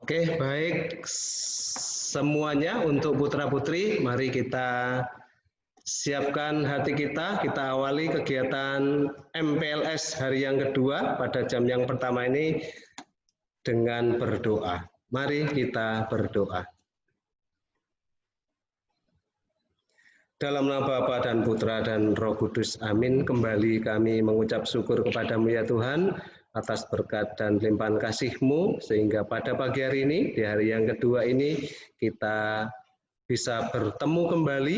Oke, baik semuanya untuk putra-putri, mari kita siapkan hati kita awali kegiatan MPLS hari yang kedua pada jam yang pertama ini dengan berdoa. Mari kita berdoa. Dalam nama Bapa dan Putra dan Roh Kudus, amin. Kembali kami mengucap syukur kepadamu ya Tuhan, atas berkat dan limpahan kasih-Mu, sehingga pada pagi hari ini, di hari yang kedua ini, kita bisa bertemu kembali,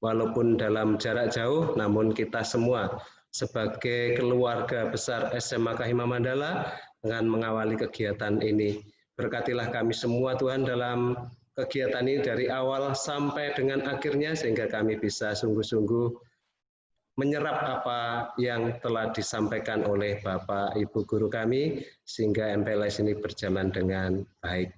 walaupun dalam jarak jauh, namun kita semua sebagai keluarga besar SMA Kahima Mandala akan mengawali kegiatan ini. Berkatilah kami semua Tuhan dalam kegiatan ini dari awal sampai dengan akhirnya, sehingga kami bisa sungguh-sungguh menyerap apa yang telah disampaikan oleh Bapak Ibu Guru kami, sehingga MPLS ini berjalan dengan baik.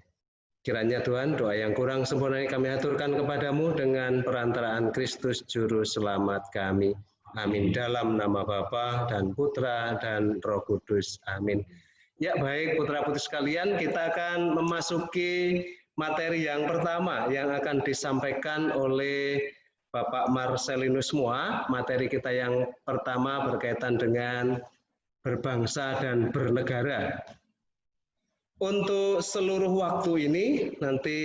Kiranya Tuhan, doa yang kurang sempurna ini kami aturkan kepadamu dengan perantaraan Kristus Juru Selamat kami. Amin. Dalam nama Bapa dan Putra dan Roh Kudus. Amin. Ya baik putra-putri sekalian, kita akan memasuki materi yang pertama yang akan disampaikan oleh Bapak Marcelinus Moa. Materi kita yang pertama berkaitan dengan berbangsa dan bernegara. Untuk seluruh waktu ini nanti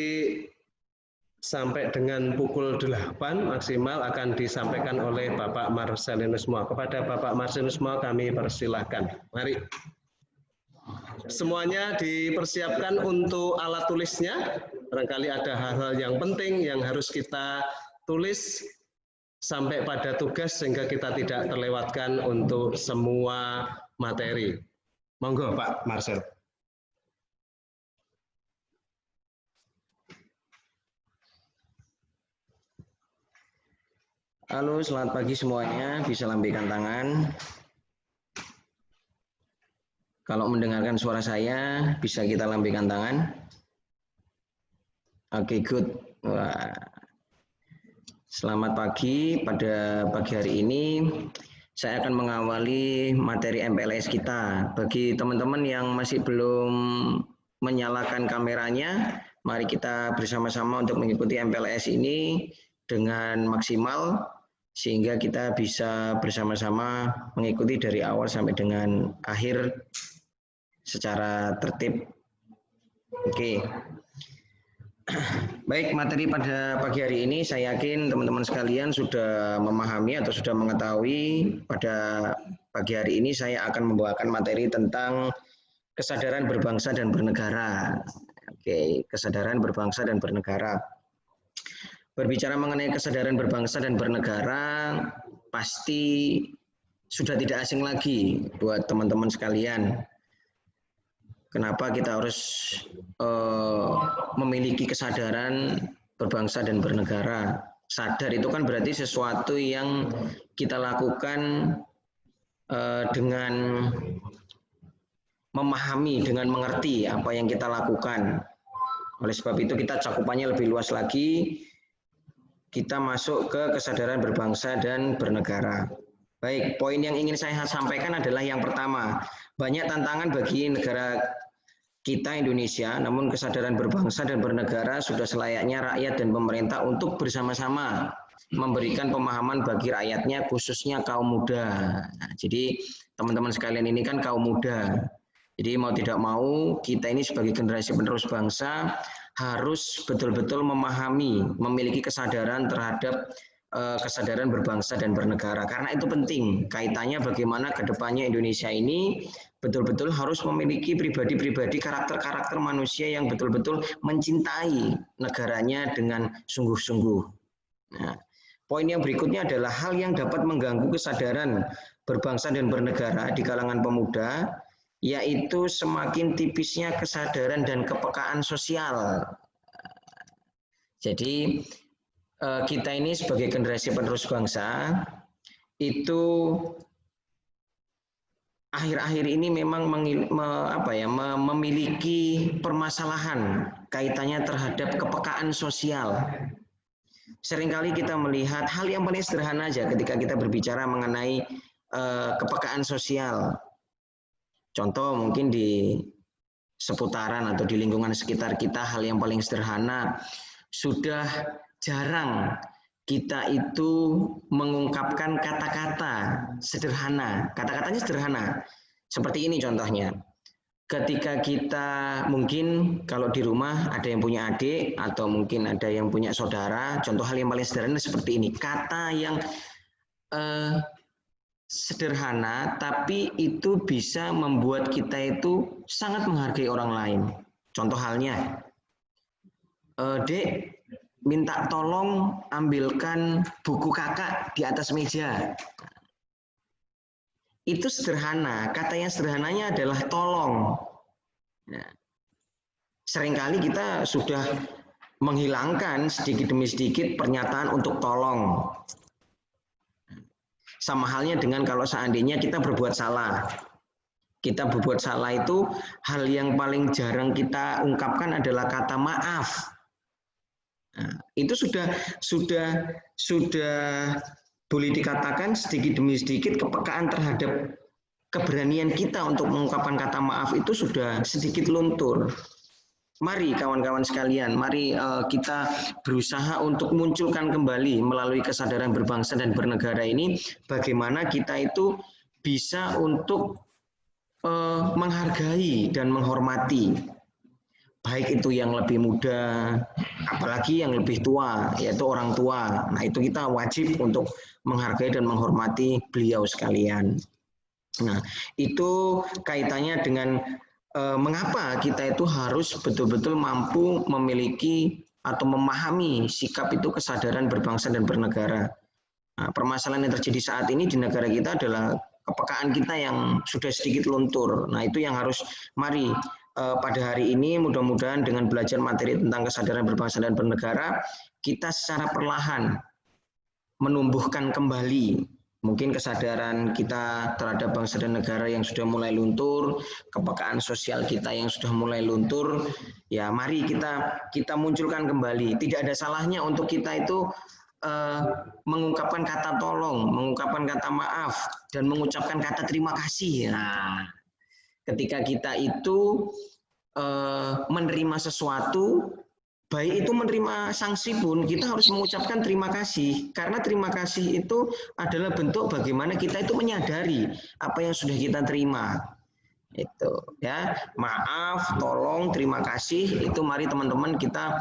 sampai dengan pukul 8 maksimal akan disampaikan oleh Bapak Marcelinus Moa. Kepada Bapak Marcelinus Moa kami persilahkan. Mari. Semuanya dipersiapkan untuk alat tulisnya. Barangkali ada hal-hal yang penting yang harus kita tulis sampai pada tugas sehingga kita tidak terlewatkan untuk semua materi. Monggo Pak Marcel. Halo, selamat pagi semuanya. Bisa lambaikan tangan. Kalau mendengarkan suara saya, bisa kita lambaikan tangan. Oke, good. Wah. Selamat pagi. Pada pagi hari ini, saya akan mengawali materi MPLS kita. Bagi teman-teman yang masih belum menyalakan kameranya, mari kita bersama-sama untuk mengikuti MPLS ini dengan maksimal, sehingga kita bisa bersama-sama mengikuti dari awal sampai dengan akhir secara tertib. Oke. Baik, materi pada pagi hari ini saya yakin teman-teman sekalian sudah memahami atau sudah mengetahui. Pada pagi hari ini saya akan membawakan materi tentang kesadaran berbangsa dan bernegara. Oke, kesadaran berbangsa dan bernegara. Berbicara mengenai kesadaran berbangsa dan bernegara, pasti sudah tidak asing lagi buat teman-teman sekalian. Kenapa kita harus memiliki kesadaran berbangsa dan bernegara? Sadar itu kan berarti sesuatu yang kita lakukan dengan memahami, dengan mengerti apa yang kita lakukan. Oleh sebab itu kita cakupannya lebih luas lagi. Kita masuk ke kesadaran berbangsa dan bernegara. Baik, poin yang ingin saya sampaikan adalah yang pertama, banyak tantangan bagi negara kita Indonesia, namun kesadaran berbangsa dan bernegara sudah selayaknya rakyat dan pemerintah untuk bersama-sama memberikan pemahaman bagi rakyatnya, khususnya kaum muda. Nah, jadi teman-teman sekalian ini kan kaum muda. Jadi mau tidak mau kita ini sebagai generasi penerus bangsa harus betul-betul memahami, memiliki kesadaran terhadap kesadaran berbangsa dan bernegara. Karena itu penting, kaitannya bagaimana ke depannya Indonesia ini betul-betul harus memiliki pribadi-pribadi, karakter-karakter manusia yang betul-betul mencintai negaranya dengan sungguh-sungguh. Nah, poin yang berikutnya adalah hal yang dapat mengganggu kesadaran berbangsa dan bernegara di kalangan pemuda, yaitu semakin tipisnya kesadaran dan kepekaan sosial. Jadi kita ini sebagai generasi penerus bangsa itu akhir-akhir ini memang memiliki permasalahan kaitannya terhadap kepekaan sosial. Seringkali kita melihat hal yang paling sederhana aja ketika kita berbicara mengenai kepekaan sosial. Contoh mungkin di seputaran atau di lingkungan sekitar kita, hal yang paling sederhana, sudah jarang kita itu mengungkapkan kata-kata sederhana. Kata-katanya sederhana. Seperti ini contohnya. Ketika kita mungkin kalau di rumah ada yang punya adik atau mungkin ada yang punya saudara, contoh hal yang paling sederhana seperti ini. Kata yang sederhana tapi itu bisa membuat kita itu sangat menghargai orang lain. Contoh halnya, Dek, minta tolong ambilkan buku kakak di atas meja. Itu sederhana, kata yang sederhananya adalah tolong. Nah, seringkali kita sudah menghilangkan sedikit demi sedikit pernyataan untuk tolong. Sama halnya dengan kalau seandainya kita berbuat salah. Kita berbuat salah itu hal yang paling jarang kita ungkapkan adalah kata maaf. Nah, itu sudah boleh dikatakan sedikit demi sedikit kepekaan terhadap keberanian kita untuk mengungkapkan kata maaf itu sudah sedikit luntur. Mari kawan-kawan sekalian, mari kita berusaha untuk munculkan kembali melalui kesadaran berbangsa dan bernegara ini bagaimana kita itu bisa untuk menghargai dan menghormati baik itu yang lebih muda, apalagi yang lebih tua, yaitu orang tua. Nah, itu kita wajib untuk menghargai dan menghormati beliau sekalian. Nah, itu kaitannya dengan mengapa kita itu harus betul-betul mampu memiliki atau memahami sikap itu kesadaran berbangsa dan bernegara. Nah, permasalahan yang terjadi saat ini di negara kita adalah kepekaan kita yang sudah sedikit luntur. Nah, itu yang harus mari pada hari ini mudah-mudahan dengan belajar materi tentang kesadaran berbangsa dan bernegara, kita secara perlahan menumbuhkan kembali mungkin kesadaran kita terhadap bangsa dan negara yang sudah mulai luntur, kepekaan sosial kita yang sudah mulai luntur, ya mari kita munculkan kembali. Tidak ada salahnya untuk kita itu mengungkapkan kata tolong, mengungkapkan kata maaf, dan mengucapkan kata terima kasih. Nah, ketika kita itu menerima sesuatu, baik itu menerima sanksi pun, kita harus mengucapkan terima kasih. Karena terima kasih itu adalah bentuk bagaimana kita itu menyadari apa yang sudah kita terima. Itu ya, maaf, tolong, terima kasih, itu mari teman-teman kita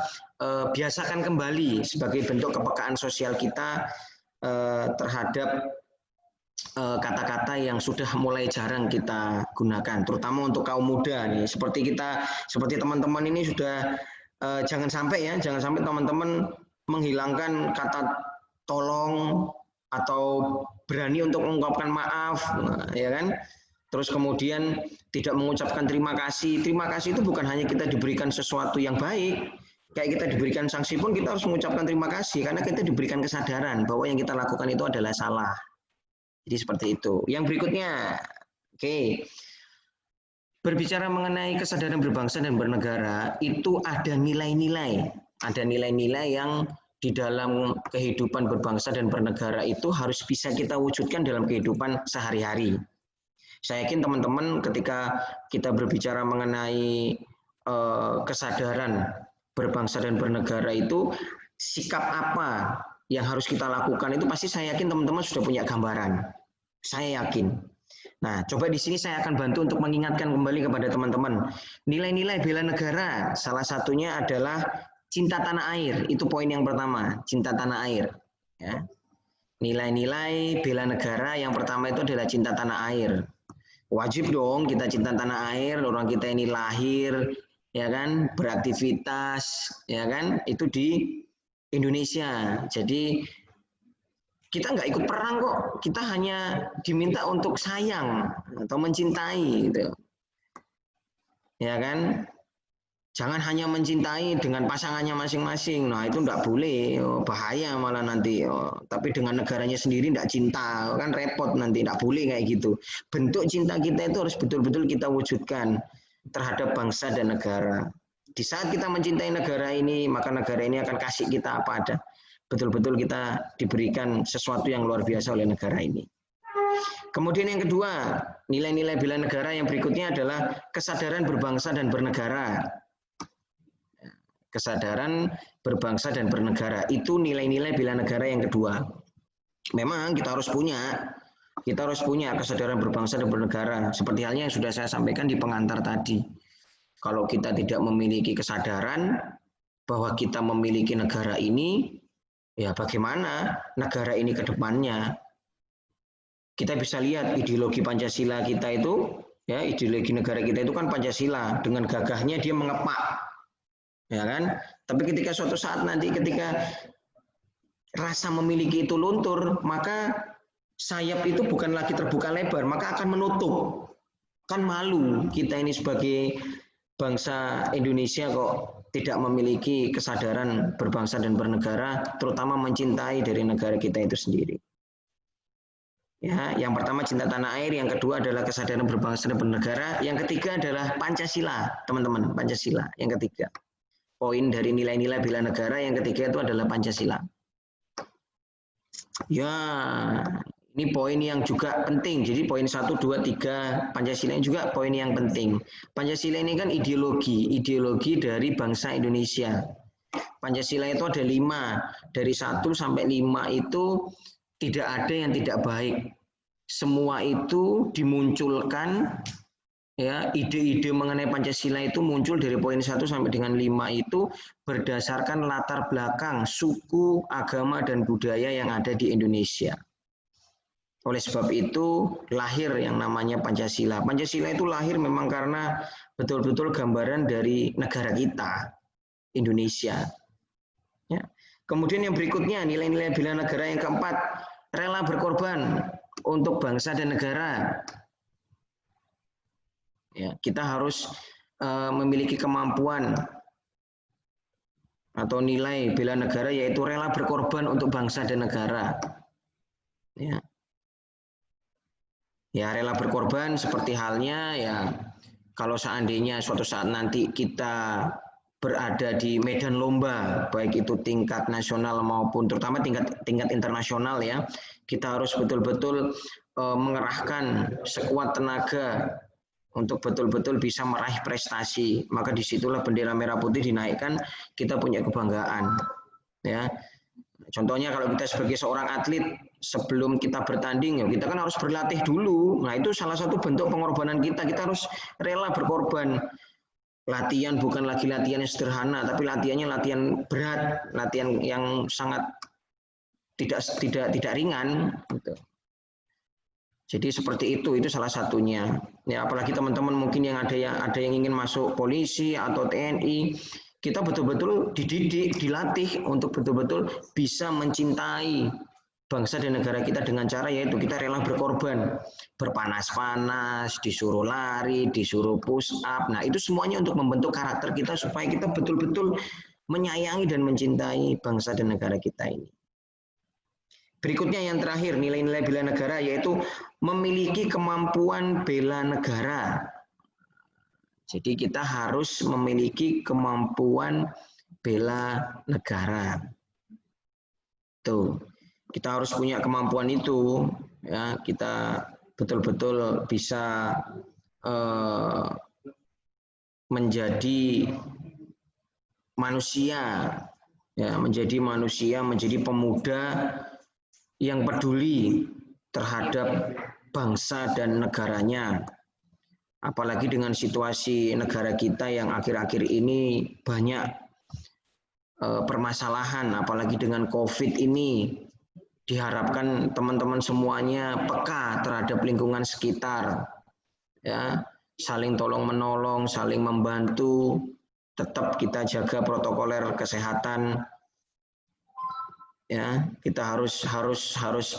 biasakan kembali sebagai bentuk kepekaan sosial kita terhadap kata-kata yang sudah mulai jarang kita gunakan, terutama untuk kaum muda nih. Seperti teman-teman ini sudah jangan sampai teman-teman menghilangkan kata tolong atau berani untuk mengungkapkan maaf, ya kan? Terus kemudian tidak mengucapkan terima kasih. Terima kasih itu bukan hanya kita diberikan sesuatu yang baik, kayak kita diberikan sanksi pun kita harus mengucapkan terima kasih karena kita diberikan kesadaran bahwa yang kita lakukan itu adalah salah. Jadi seperti itu. Yang berikutnya, oke. Berbicara mengenai kesadaran berbangsa dan bernegara, itu ada nilai-nilai. Ada nilai-nilai yang di dalam kehidupan berbangsa dan bernegara itu harus bisa kita wujudkan dalam kehidupan sehari-hari. Saya yakin teman-teman ketika kita berbicara mengenai kesadaran berbangsa dan bernegara itu, sikap apa yang harus kita lakukan itu pasti saya yakin teman-teman sudah punya gambaran. Saya yakin. Nah, coba di sini saya akan bantu untuk mengingatkan kembali kepada teman-teman. Nilai-nilai bela negara, salah satunya adalah cinta tanah air. Itu poin yang pertama, cinta tanah air. Ya. Nilai-nilai bela negara yang pertama itu adalah cinta tanah air. Wajib dong kita cinta tanah air, orang kita ini lahir, ya kan, beraktivitas, ya kan, itu di Indonesia. Jadi kita nggak ikut perang kok, kita hanya diminta untuk sayang atau mencintai, gitu. Ya kan? Jangan hanya mencintai dengan pasangannya masing-masing. Nah itu nggak boleh, bahaya malah nanti. Tapi dengan negaranya sendiri nggak cinta, kan repot nanti. Nggak boleh kayak gitu. Bentuk cinta kita itu harus betul-betul kita wujudkan terhadap bangsa dan negara. Di saat kita mencintai negara ini, maka negara ini akan kasih kita apa ada. Betul-betul kita diberikan sesuatu yang luar biasa oleh negara ini. Kemudian yang kedua, nilai-nilai bela negara yang berikutnya adalah kesadaran berbangsa dan bernegara. Kesadaran berbangsa dan bernegara itu nilai-nilai bela negara yang kedua. Memang kita harus punya kesadaran berbangsa dan bernegara. Seperti halnya yang sudah saya sampaikan di pengantar tadi. Kalau kita tidak memiliki kesadaran bahwa kita memiliki negara ini, ya bagaimana negara ini ke depannya? Kita bisa lihat ideologi Pancasila kita itu, ya ideologi negara kita itu kan Pancasila, dengan gagahnya dia mengepak, ya kan? Tapi ketika suatu saat nanti ketika rasa memiliki itu luntur, maka sayap itu bukan lagi terbuka lebar, maka akan menutup. Kan malu kita ini sebagai bangsa Indonesia kok tidak memiliki kesadaran berbangsa dan bernegara, terutama mencintai dari negara kita itu sendiri. Ya, yang pertama cinta tanah air, yang kedua adalah kesadaran berbangsa dan bernegara, yang ketiga adalah Pancasila, teman-teman, Pancasila. Yang ketiga, poin dari nilai-nilai bela negara yang ketiga itu adalah Pancasila. Ya, ini poin yang juga penting. Jadi poin 1, 2, 3 Pancasila ini juga poin yang penting. Pancasila ini kan ideologi dari bangsa Indonesia. Pancasila itu ada 5, dari 1 sampai 5 itu tidak ada yang tidak baik. Semua itu dimunculkan, ya ide-ide mengenai Pancasila itu muncul dari poin 1 sampai dengan 5 itu berdasarkan latar belakang suku, agama, dan budaya yang ada di Indonesia. Oleh sebab itu lahir yang namanya Pancasila. Pancasila itu lahir memang karena betul-betul gambaran dari negara kita, Indonesia. Ya. Kemudian yang berikutnya, nilai-nilai bela negara yang keempat, rela berkorban untuk bangsa dan negara. Ya, kita harus memiliki kemampuan atau nilai bela negara yaitu rela berkorban untuk bangsa dan negara. Ya, rela berkorban seperti halnya ya kalau seandainya suatu saat nanti kita berada di medan lomba, baik itu tingkat nasional maupun terutama tingkat internasional ya, kita harus betul-betul mengerahkan sekuat tenaga untuk betul-betul bisa meraih prestasi. Maka disitulah bendera merah putih dinaikkan, kita punya kebanggaan. Ya, contohnya kalau kita sebagai seorang atlet sebelum kita bertanding, ya kita kan harus berlatih dulu. Nah itu salah satu bentuk pengorbanan kita. Kita harus rela berkorban. Latihan bukan lagi latihan yang sederhana, tapi latihannya latihan berat, latihan yang sangat tidak ringan. Gitu. Jadi seperti itu salah satunya. Ya apalagi teman-teman mungkin yang ada yang ingin masuk polisi atau TNI, kita betul-betul dididik, dilatih untuk betul-betul bisa mencintai bangsa dan negara kita dengan cara yaitu kita rela berkorban, berpanas-panas, disuruh lari, disuruh push up. Nah itu semuanya untuk membentuk karakter kita supaya kita betul-betul menyayangi dan mencintai bangsa dan negara kita ini. Berikutnya yang terakhir, nilai-nilai bela negara yaitu memiliki kemampuan bela negara. Jadi kita harus memiliki kemampuan bela negara. Tuh. Kita harus punya kemampuan itu, ya kita betul-betul bisa menjadi manusia, ya menjadi pemuda yang peduli terhadap bangsa dan negaranya. Apalagi dengan situasi negara kita yang akhir-akhir ini banyak permasalahan, apalagi dengan COVID ini. Diharapkan teman-teman semuanya peka terhadap lingkungan sekitar, ya saling tolong menolong, saling membantu, tetap kita jaga protokoler kesehatan, ya kita harus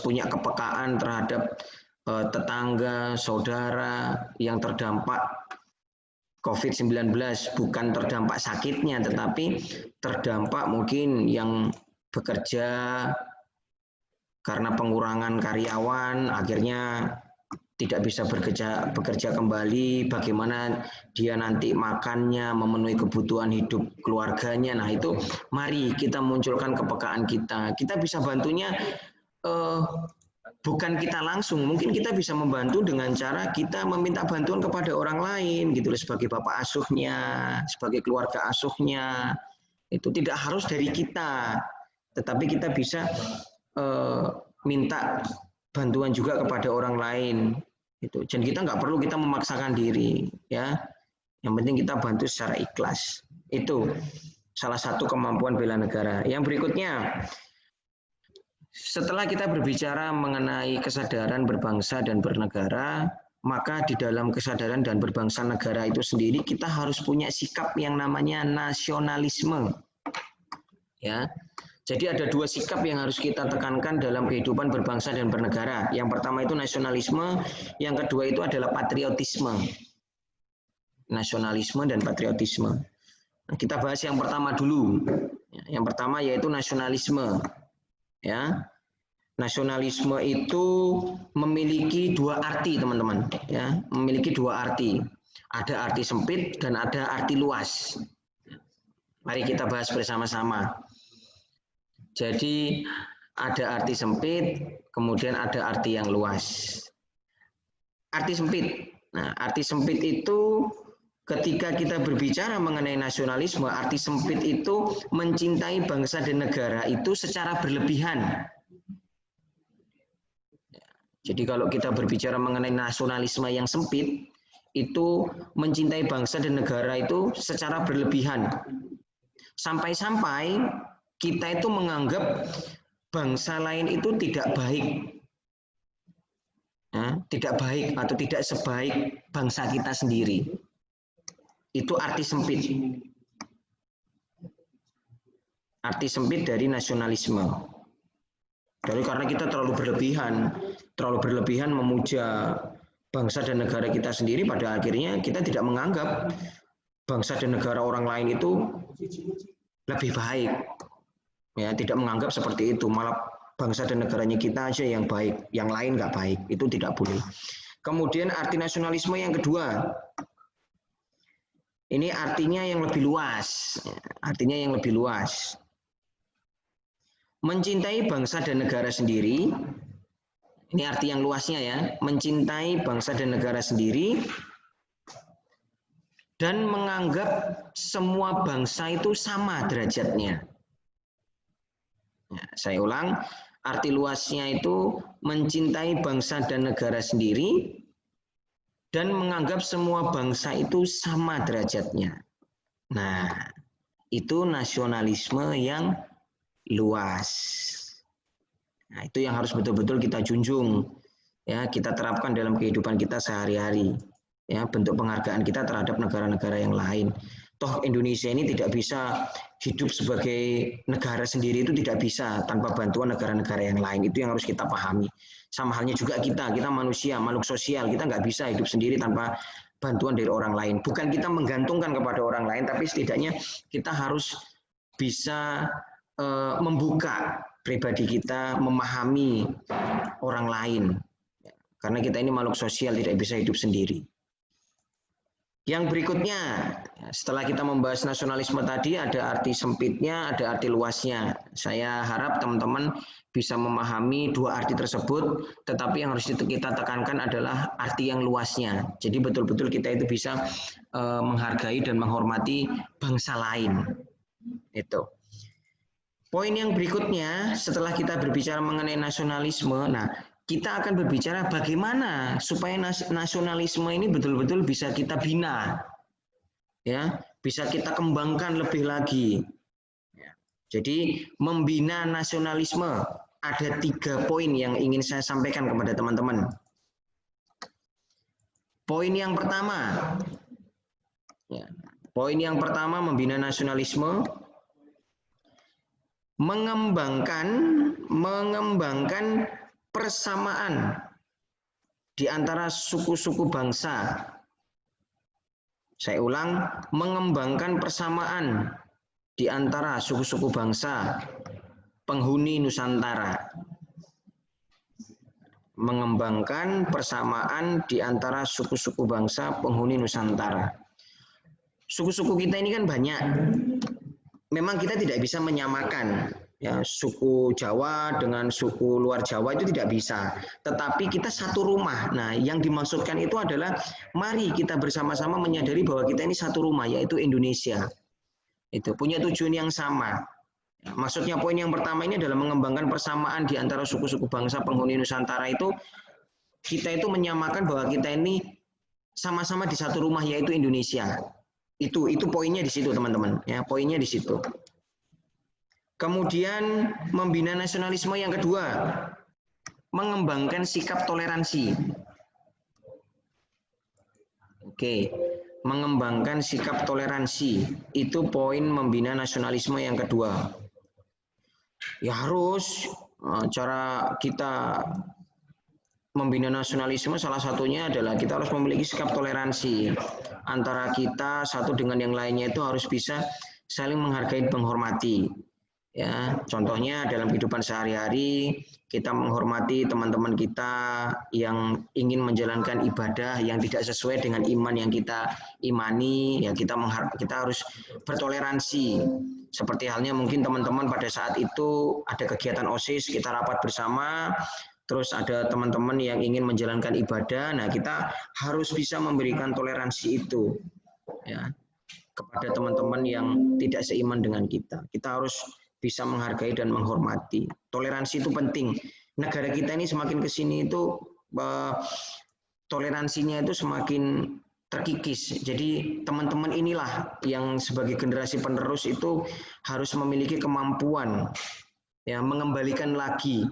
punya kepekaan terhadap tetangga, saudara yang terdampak COVID-19, bukan terdampak sakitnya, tetapi terdampak mungkin yang bekerja karena pengurangan karyawan akhirnya tidak bisa bekerja kembali, bagaimana dia nanti makannya, memenuhi kebutuhan hidup keluarganya. Nah itu mari kita munculkan kepekaan kita. Kita bisa bantunya bukan kita langsung, mungkin kita bisa membantu dengan cara kita meminta bantuan kepada orang lain gitu loh, sebagai bapak asuhnya, sebagai keluarga asuhnya. Itu tidak harus dari kita, tetapi kita bisa minta bantuan juga kepada orang lain. Itu. Dan kita nggak perlu kita memaksakan diri, ya. Yang penting kita bantu secara ikhlas. Itu salah satu kemampuan bela negara. Yang berikutnya, setelah kita berbicara mengenai kesadaran berbangsa dan bernegara, maka di dalam kesadaran dan berbangsa negara itu sendiri kita harus punya sikap yang namanya nasionalisme. Ya. Jadi ada dua sikap yang harus kita tekankan dalam kehidupan berbangsa dan bernegara. Yang pertama itu nasionalisme, yang kedua itu adalah patriotisme. Nasionalisme dan patriotisme. Nah, kita bahas yang pertama dulu. Yang pertama yaitu nasionalisme. Ya, nasionalisme itu memiliki dua arti, teman-teman. Ya, memiliki dua arti. Ada arti sempit dan ada arti luas. Mari kita bahas bersama-sama. Jadi ada arti sempit, kemudian ada arti yang luas. Arti sempit. Nah, arti sempit itu ketika kita berbicara mengenai nasionalisme, arti sempit itu mencintai bangsa dan negara itu secara berlebihan. Jadi kalau kita berbicara mengenai nasionalisme yang sempit, itu mencintai bangsa dan negara itu secara berlebihan. Sampai-sampai kita itu menganggap bangsa lain itu tidak baik. Tidak baik atau tidak sebaik bangsa kita sendiri. Itu arti sempit. Arti sempit dari nasionalisme. Dari karena kita terlalu berlebihan memuja bangsa dan negara kita sendiri, pada akhirnya kita tidak menganggap bangsa dan negara orang lain itu lebih baik. Ya, tidak menganggap seperti itu, malah bangsa dan negaranya kita aja yang baik, yang lain nggak baik. Itu tidak boleh. Kemudian arti nasionalisme yang kedua. Ini artinya yang lebih luas. Artinya yang lebih luas. Mencintai bangsa dan negara sendiri. Ini arti yang luasnya ya. Mencintai bangsa dan negara sendiri. Dan menganggap semua bangsa itu sama derajatnya. Ya, saya ulang. Arti luasnya itu mencintai bangsa dan negara sendiri. Dan menganggap semua bangsa itu sama derajatnya. Nah, itu nasionalisme yang luas. Nah, itu yang harus betul-betul kita junjung, ya, kita terapkan dalam kehidupan kita sehari-hari. Ya, bentuk penghargaan kita terhadap negara-negara yang lain. Toh Indonesia ini tidak bisa hidup sebagai negara sendiri, itu tidak bisa tanpa bantuan negara-negara yang lain. Itu yang harus kita pahami. Sama halnya juga kita manusia, makhluk sosial, kita nggak bisa hidup sendiri tanpa bantuan dari orang lain. Bukan kita menggantungkan kepada orang lain, tapi setidaknya kita harus bisa membuka pribadi kita, memahami orang lain. Karena kita ini makhluk sosial, tidak bisa hidup sendiri. Yang berikutnya, setelah kita membahas nasionalisme tadi, ada arti sempitnya, ada arti luasnya. Saya harap teman-teman bisa memahami dua arti tersebut, tetapi yang harus kita tekankan adalah arti yang luasnya. Jadi betul-betul kita itu bisa menghargai dan menghormati bangsa lain. Itu. Poin yang berikutnya, setelah kita berbicara mengenai nasionalisme, nah, kita akan berbicara bagaimana supaya nasionalisme ini betul-betul bisa kita bina, ya, bisa kita kembangkan lebih lagi. Jadi membina nasionalisme ada 3 poin yang ingin saya sampaikan kepada teman-teman. Poin yang pertama, ya, poin yang pertama membina nasionalisme, mengembangkan persamaan di antara suku-suku bangsa. Saya ulang, mengembangkan persamaan di antara suku-suku bangsa penghuni Nusantara. Mengembangkan persamaan di antara suku-suku bangsa penghuni Nusantara. Suku-suku kita ini kan banyak. Memang kita tidak bisa menyamakan Ya, suku Jawa dengan suku luar Jawa itu tidak bisa. Tetapi kita satu rumah. Nah, yang dimaksudkan itu adalah mari kita bersama-sama menyadari bahwa kita ini satu rumah, yaitu Indonesia. Itu punya tujuan yang sama. Maksudnya poin yang pertama ini adalah mengembangkan persamaan di antara suku-suku bangsa penghuni Nusantara itu. Kita itu menyamakan bahwa kita ini sama-sama di satu rumah, yaitu Indonesia. Itu poinnya di situ, teman-teman. Ya, poinnya di situ. Kemudian membina nasionalisme yang kedua, mengembangkan sikap toleransi. Oke, mengembangkan sikap toleransi itu poin membina nasionalisme yang kedua. Ya harus cara kita membina nasionalisme salah satunya adalah kita harus memiliki sikap toleransi antara kita satu dengan yang lainnya, itu harus bisa saling menghargai dan menghormati. Ya, contohnya dalam kehidupan sehari-hari kita menghormati teman-teman kita yang ingin menjalankan ibadah yang tidak sesuai dengan iman yang kita imani, ya kita harus bertoleransi. Seperti halnya mungkin teman-teman pada saat itu ada kegiatan OSIS, kita rapat bersama, terus ada teman-teman yang ingin menjalankan ibadah, nah kita harus bisa memberikan toleransi itu, ya, kepada teman-teman yang tidak seiman dengan kita. Kita harus bisa menghargai dan menghormati. Toleransi itu penting. Negara kita ini semakin ke sini itu toleransinya itu semakin terkikis. Jadi teman-teman inilah yang sebagai generasi penerus itu harus memiliki kemampuan ya mengembalikan lagi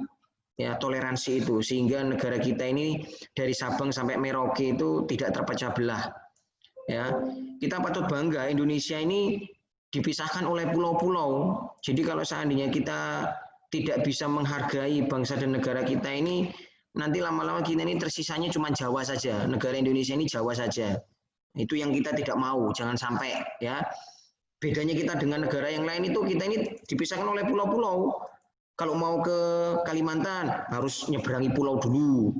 ya toleransi itu, sehingga negara kita ini dari Sabang sampai Merauke itu tidak terpecah belah. Ya, kita patut bangga Indonesia ini dipisahkan oleh pulau-pulau. Jadi kalau seandainya kita tidak bisa menghargai bangsa dan negara kita ini, nanti lama-lama kita ini tersisanya cuma Jawa saja. Negara Indonesia ini Jawa saja. Itu yang kita tidak mau, jangan sampai ya. Bedanya kita dengan negara yang lain itu kita ini dipisahkan oleh pulau-pulau. Kalau mau ke Kalimantan harus nyeberangi pulau dulu.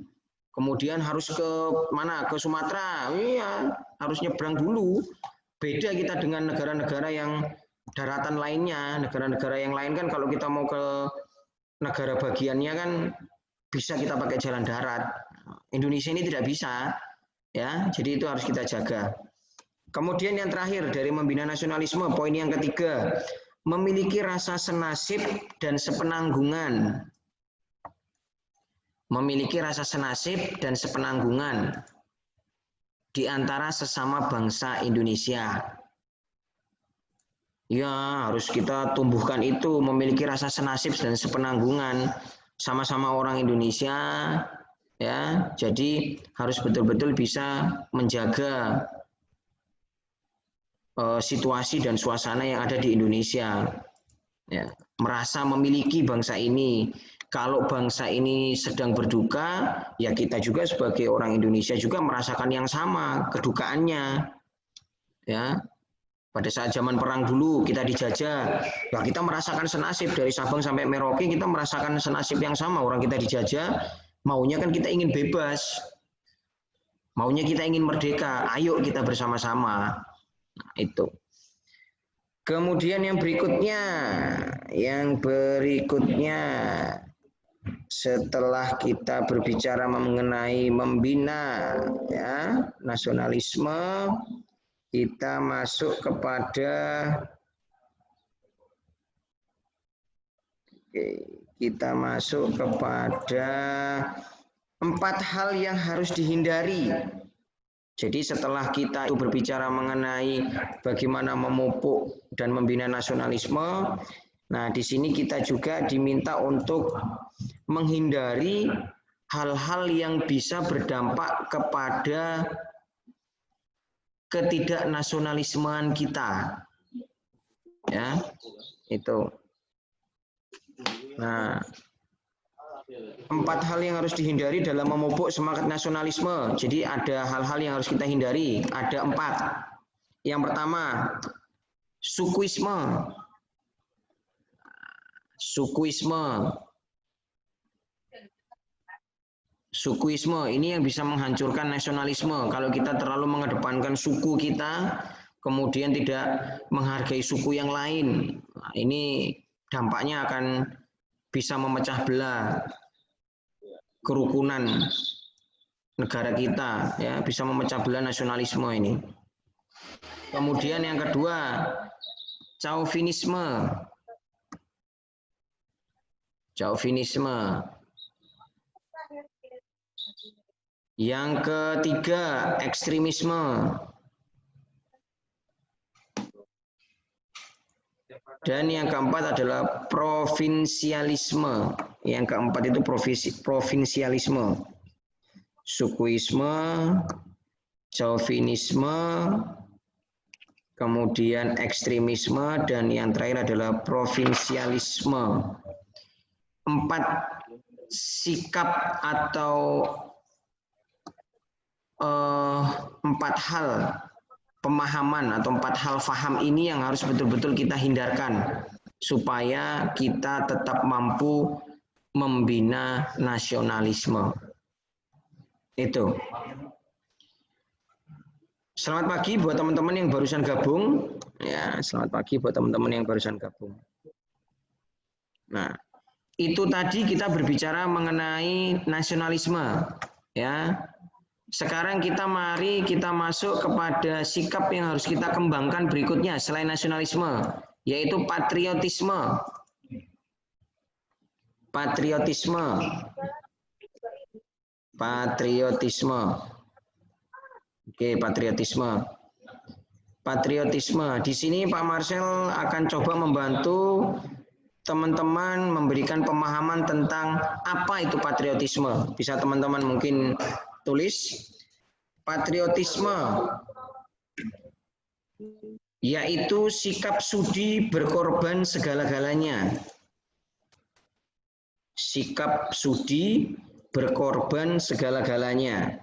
Kemudian harus ke mana? Ke Sumatera. Iya, harus nyebrang dulu. Beda kita dengan negara-negara yang daratan lainnya. Negara-negara yang lain kan kalau kita mau ke negara bagiannya kan bisa kita pakai jalan darat. Indonesia ini tidak bisa, ya. Jadi itu harus kita jaga. Kemudian yang terakhir dari membina nasionalisme, poin yang ketiga, memiliki rasa senasib dan sepenanggungan. Memiliki rasa senasib dan sepenanggungan di antara sesama bangsa Indonesia. Ya, harus kita tumbuhkan itu, memiliki rasa senasib dan sepenanggungan, sama-sama orang Indonesia, ya. Jadi harus betul-betul bisa menjaga situasi dan suasana yang ada di Indonesia. Ya, merasa memiliki bangsa ini. Kalau bangsa ini sedang berduka, ya kita juga sebagai orang Indonesia juga merasakan yang sama, kedukaannya. Ya, pada saat zaman perang dulu kita dijajah, ya kita merasakan senasib dari Sabang sampai Merauke, kita merasakan senasib yang sama. Orang kita dijajah, maunya kan kita ingin bebas, maunya kita ingin merdeka. Ayo kita bersama-sama. Nah, itu. Kemudian yang berikutnya setelah kita berbicara mengenai membina ya nasionalisme, kita masuk kepada empat hal yang harus dihindari. Jadi setelah kita itu berbicara mengenai bagaimana memupuk dan membina nasionalisme, nah di sini kita juga diminta untuk menghindari hal-hal yang bisa berdampak kepada ketidaknasionalismean kita. Ya, itu. Nah, 4 hal yang harus dihindari dalam memupuk semangat nasionalisme. Jadi ada hal-hal yang harus kita hindari. Ada 4. Yang pertama, sukuisme. Sukuisme ini yang bisa menghancurkan nasionalisme. Kalau kita terlalu mengedepankan suku kita, kemudian tidak menghargai suku yang lain. Nah, ini dampaknya akan bisa memecah belah kerukunan negara kita, ya, bisa memecah belah nasionalisme ini. Kemudian yang kedua, chauvinisme. Chauvinisme. Yang ketiga, ekstremisme. Dan yang keempat adalah provinsialisme. Yang keempat itu provinsialisme. Sukuisme, chauvinisme, kemudian ekstremisme, dan yang terakhir adalah provinsialisme. 4 sikap atau 4 hal pemahaman atau 4 hal faham ini yang harus betul-betul kita hindarkan supaya kita tetap mampu membina nasionalisme. Itu. Selamat pagi buat teman-teman yang barusan gabung. Ya, selamat pagi buat teman-teman yang barusan gabung. Nah, itu tadi kita berbicara mengenai nasionalisme, ya. Sekarang mari kita masuk kepada sikap yang harus kita kembangkan berikutnya selain nasionalisme, yaitu patriotisme. Patriotisme. Patriotisme. Oke, patriotisme. Patriotisme. Di sini Pak Marcel akan coba membantu teman-teman memberikan pemahaman tentang apa itu patriotisme. Bisa teman-teman mungkin tulis. Patriotisme yaitu sikap sudi berkorban segala-galanya. Sikap sudi berkorban segala-galanya.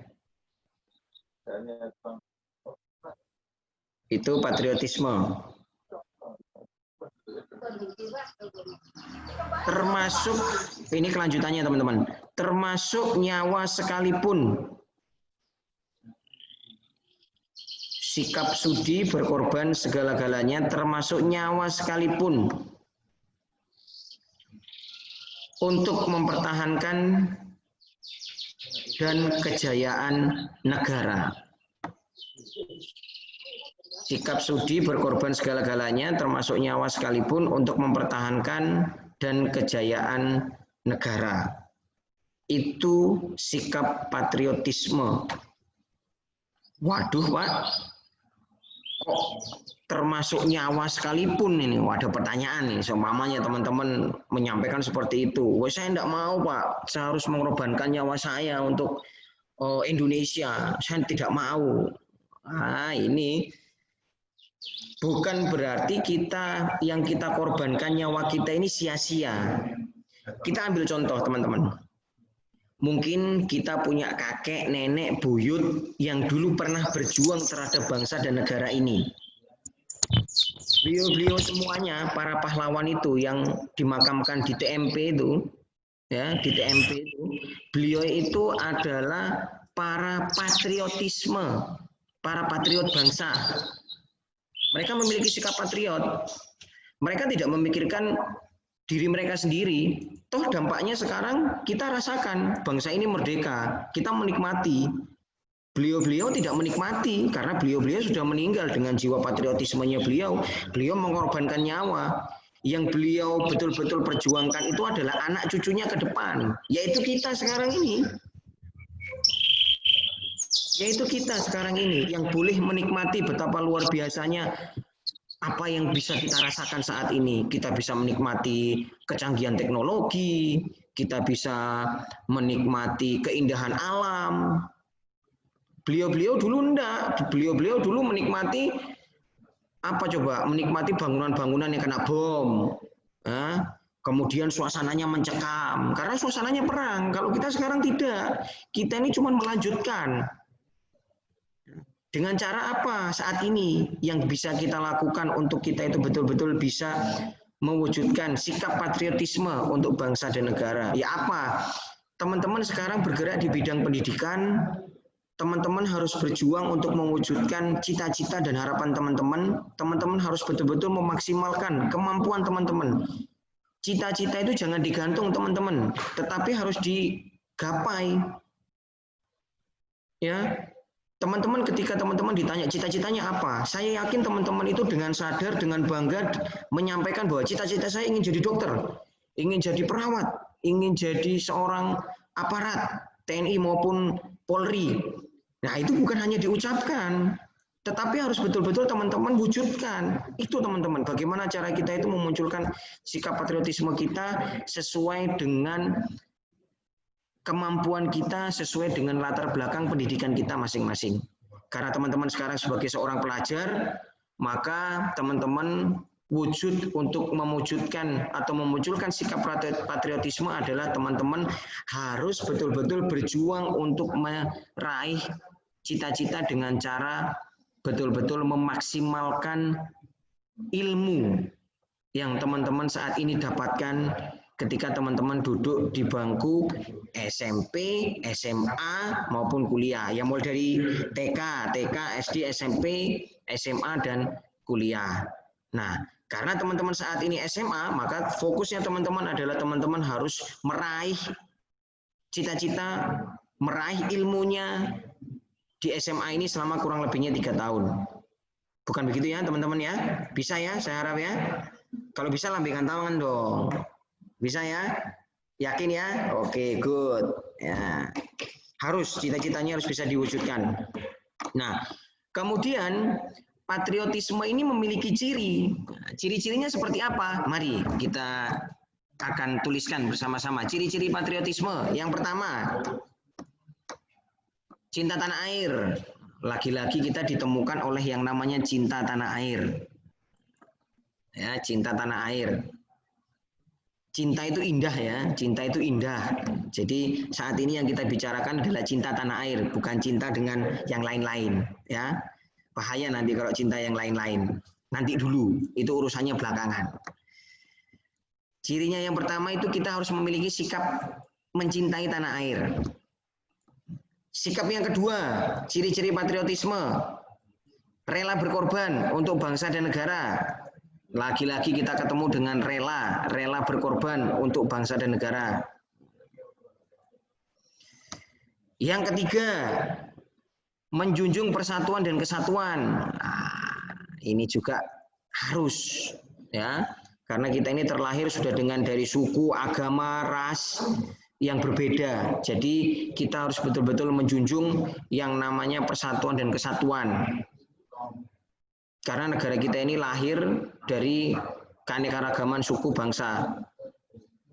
Itu patriotisme. Termasuk, ini kelanjutannya teman-teman, termasuk nyawa sekalipun. Sikap sudi berkorban segala-galanya termasuk nyawa sekalipun untuk mempertahankan dan kejayaan negara. Sikap sudi berkorban segala-galanya termasuk nyawa sekalipun untuk mempertahankan dan kejayaan negara. Itu sikap patriotisme. Waduh, Pak. Kok termasuk nyawa sekalipun ini? Ada pertanyaan nih, seumpamanya teman-teman menyampaikan seperti itu. Wah, saya tidak mau, Pak. Saya harus mengorbankan nyawa saya untuk Indonesia. Saya tidak mau. Nah, ini bukan berarti yang kita korbankan nyawa kita ini sia-sia. Kita ambil contoh, teman-teman. Mungkin kita punya kakek, nenek, buyut yang dulu pernah berjuang terhadap bangsa dan negara ini. Beliau-beliau semuanya, para pahlawan itu yang dimakamkan di TMP itu, ya, di TMP itu, beliau itu adalah para patriotisme, para patriot bangsa. Mereka memiliki sikap patriot. Mereka tidak memikirkan diri mereka sendiri. Toh dampaknya sekarang kita rasakan, bangsa ini merdeka, kita menikmati. Beliau-beliau tidak menikmati karena beliau-beliau sudah meninggal dengan jiwa patriotismenya beliau. Beliau mengorbankan nyawa. Yang beliau betul-betul perjuangkan itu adalah anak cucunya ke depan, yaitu kita sekarang ini. Yaitu kita sekarang ini yang boleh menikmati betapa luar biasanya apa yang bisa kita rasakan saat ini. Kita bisa menikmati kecanggihan teknologi, kita bisa menikmati keindahan alam. Beliau-beliau dulu enggak, beliau-beliau dulu menikmati apa coba? Menikmati bangunan-bangunan yang kena bom. Kemudian suasananya mencekam, karena suasananya perang. Kalau kita sekarang tidak, kita ini cuma melanjutkan. Dengan cara apa saat ini yang bisa kita lakukan untuk kita itu betul-betul bisa mewujudkan sikap patriotisme untuk bangsa dan negara? Ya apa? Teman-teman sekarang bergerak di bidang pendidikan, teman-teman harus berjuang untuk mewujudkan cita-cita dan harapan teman-teman. Teman-teman harus betul-betul memaksimalkan kemampuan teman-teman. cita-cita itu jangan digantung teman-teman, tetapi harus digapai. Ya, teman-teman ketika teman-teman ditanya cita-citanya apa, saya yakin teman-teman itu dengan sadar, dengan bangga menyampaikan bahwa cita-cita saya ingin jadi dokter, ingin jadi perawat, ingin jadi seorang aparat TNI maupun Polri. Nah, itu bukan hanya diucapkan, tetapi harus betul-betul teman-teman wujudkan. Itu teman-teman, bagaimana cara kita itu memunculkan sikap patriotisme kita sesuai dengan kemampuan kita, sesuai dengan latar belakang pendidikan kita masing-masing. Karena teman-teman sekarang sebagai seorang pelajar, maka teman-teman wujud untuk mewujudkan atau memunculkan sikap patriotisme adalah teman-teman harus betul-betul berjuang untuk meraih cita-cita dengan cara betul-betul memaksimalkan ilmu yang teman-teman saat ini dapatkan ketika teman-teman duduk di bangku SMP, SMA maupun kuliah. Yang mulai dari TK, SD, SMP, SMA dan kuliah. Nah, karena teman-teman saat ini SMA, maka fokusnya teman-teman adalah teman-teman harus meraih cita-cita, meraih ilmunya di SMA ini selama kurang lebihnya 3 tahun. Bukan begitu ya teman-teman ya? Bisa ya, saya harap ya. Kalau bisa lambaikan tangan dong. Bisa ya? Yakin ya? Oke, good. Ya. Harus, cita-citanya harus bisa diwujudkan. Nah, kemudian patriotisme ini memiliki ciri. Ciri-cirinya seperti apa? Mari kita akan tuliskan bersama-sama. Ciri-ciri patriotisme. Yang pertama, cinta tanah air. Lagi-lagi kita ditemukan oleh yang namanya cinta tanah air. Ya, cinta tanah air. Cinta itu indah ya, cinta itu indah. Jadi saat ini yang kita bicarakan adalah cinta tanah air, bukan cinta dengan yang lain-lain. Ya, bahaya nanti kalau cinta yang lain-lain. Nanti dulu, itu urusannya belakangan. Cirinya yang pertama itu kita harus memiliki sikap mencintai tanah air. Sikap yang kedua, ciri-ciri patriotisme, rela berkorban untuk bangsa dan negara. Lagi-lagi kita ketemu dengan rela berkorban untuk bangsa dan negara. Yang ketiga, menjunjung persatuan dan kesatuan. Nah, ini juga harus ya, karena kita ini terlahir sudah dengan dari suku, agama, ras yang berbeda. Jadi kita harus betul-betul menjunjung yang namanya persatuan dan kesatuan. Karena negara kita ini lahir dari keanekaragaman suku bangsa.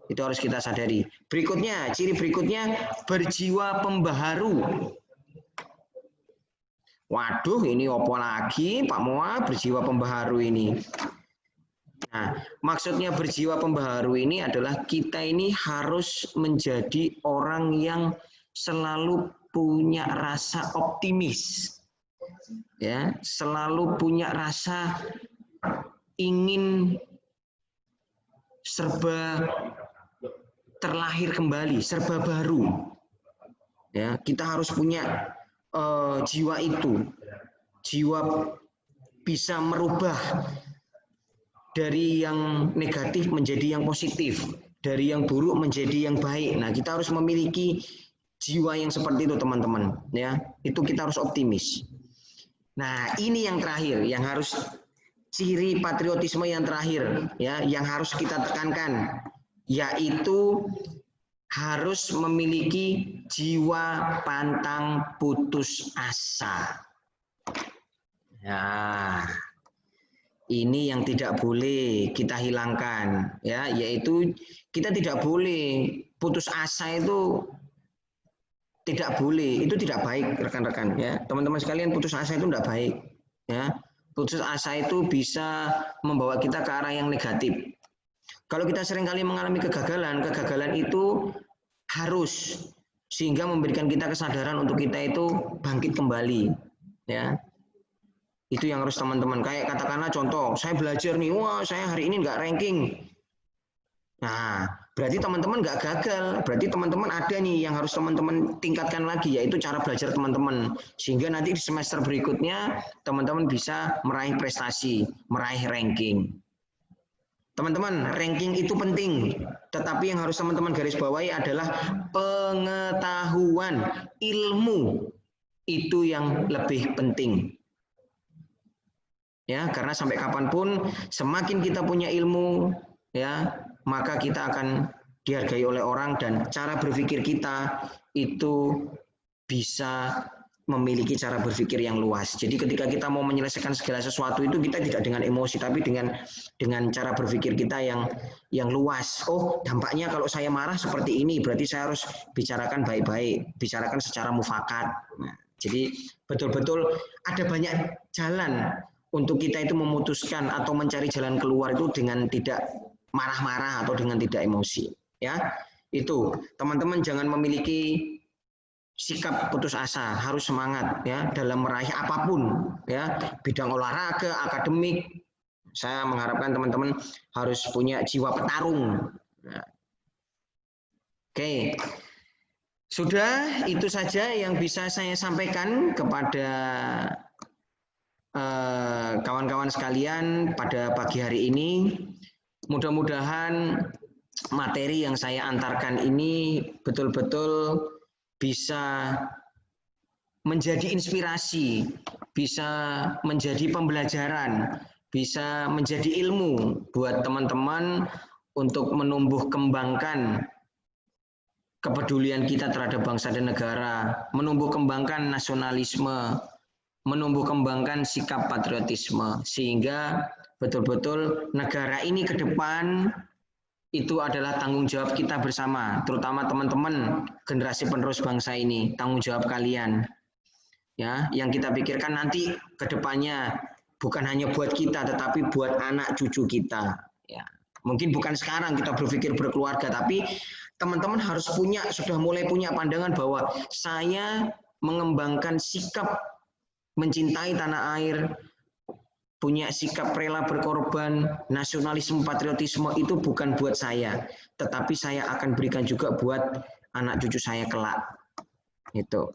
Itu harus kita sadari. Berikutnya, ciri berikutnya berjiwa pembaharu. Waduh, ini apa lagi Pak Moa berjiwa pembaharu ini? Nah, maksudnya berjiwa pembaharu ini adalah kita ini harus menjadi orang yang selalu punya rasa optimis. Ya, selalu punya rasa ingin serba terlahir kembali, serba baru. Ya, kita harus punya jiwa itu, jiwa bisa merubah dari yang negatif menjadi yang positif, dari yang buruk menjadi yang baik. Nah, kita harus memiliki jiwa yang seperti itu, teman-teman. Ya, itu kita harus optimis. Nah, ini yang terakhir, yang harus ciri patriotisme yang terakhir, ya, yang harus kita tekankan, yaitu harus memiliki jiwa pantang putus asa. Ya, ini yang tidak boleh kita hilangkan, ya, yaitu kita tidak boleh putus asa itu. Tidak boleh, itu tidak baik rekan-rekan ya. Teman-teman sekalian, putus asa itu tidak baik ya. Putus asa itu bisa membawa kita ke arah yang negatif. Kalau kita seringkali mengalami kegagalan itu harus sehingga memberikan kita kesadaran untuk kita itu bangkit kembali ya. Itu yang harus teman-teman, kayak katakanlah contoh, saya belajar nih, wah saya hari ini nggak ranking. Nah, berarti teman-teman nggak gagal, berarti teman-teman ada nih yang harus teman-teman tingkatkan lagi, yaitu cara belajar teman-teman. Sehingga nanti di semester berikutnya, teman-teman bisa meraih prestasi, meraih ranking. Teman-teman, ranking itu penting, tetapi yang harus teman-teman garis bawahi adalah pengetahuan, ilmu itu yang lebih penting. Ya, karena sampai kapanpun semakin kita punya ilmu, ya, maka kita akan dihargai oleh orang dan cara berpikir kita itu bisa memiliki cara berpikir yang luas. Jadi ketika kita mau menyelesaikan segala sesuatu itu kita tidak dengan emosi, tapi dengan cara berpikir kita yang luas. Oh, dampaknya kalau saya marah seperti ini, berarti saya harus bicarakan baik-baik, bicarakan secara mufakat. Nah, jadi betul-betul ada banyak jalan untuk kita itu memutuskan atau mencari jalan keluar itu dengan tidak marah-marah atau dengan tidak emosi. Ya, itu teman-teman jangan memiliki sikap putus asa, harus semangat ya dalam meraih apapun ya, bidang olahraga, akademik. Saya mengharapkan teman-teman harus punya jiwa petarung. Nah. Oke. Sudah itu saja yang bisa saya sampaikan kepada kawan-kawan sekalian pada pagi hari ini. Mudah-mudahan materi yang saya antarkan ini betul-betul bisa menjadi inspirasi, bisa menjadi pembelajaran, bisa menjadi ilmu buat teman-teman untuk menumbuh kembangkan kepedulian kita terhadap bangsa dan negara, menumbuh kembangkan nasionalisme, menumbuh kembangkan sikap patriotisme, sehingga betul-betul negara ini ke depan itu adalah tanggung jawab kita bersama, terutama teman-teman generasi penerus bangsa ini, tanggung jawab kalian. Ya, yang kita pikirkan nanti ke depannya bukan hanya buat kita, tetapi buat anak cucu kita. Ya, mungkin bukan sekarang kita berpikir berkeluarga, tapi teman-teman harus sudah mulai punya pandangan bahwa saya mengembangkan sikap mencintai tanah air, punya sikap rela berkorban, nasionalisme, patriotisme itu bukan buat saya, tetapi saya akan berikan juga buat anak cucu saya kelak. Itu.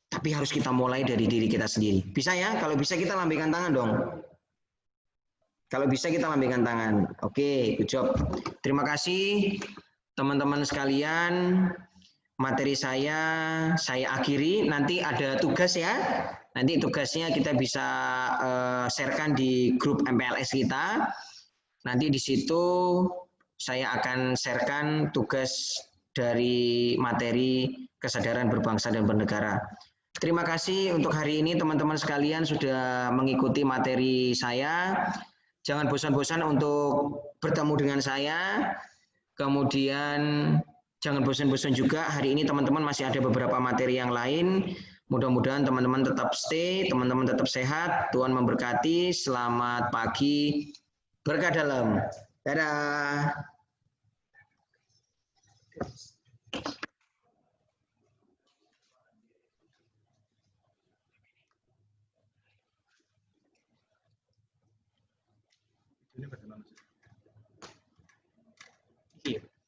Tapi harus kita mulai dari diri kita sendiri. Bisa ya? Kalau bisa kita lambaikan tangan dong. Kalau bisa kita lambaikan tangan. Oke, good job. Terima kasih teman-teman sekalian. Materi saya akhiri. Nanti ada tugas ya. Nanti tugasnya kita bisa sharekan di grup MPLS kita. Nanti di situ saya akan sharekan tugas dari materi kesadaran berbangsa dan bernegara. Terima kasih untuk hari ini teman-teman sekalian sudah mengikuti materi saya. Jangan bosan-bosan untuk bertemu dengan saya. Kemudian jangan bosan-bosan juga, hari ini teman-teman masih ada beberapa materi yang lain. Mudah-mudahan teman-teman tetap stay, teman-teman tetap sehat. Tuhan memberkati. Selamat pagi. Berkah dalam. Dadah.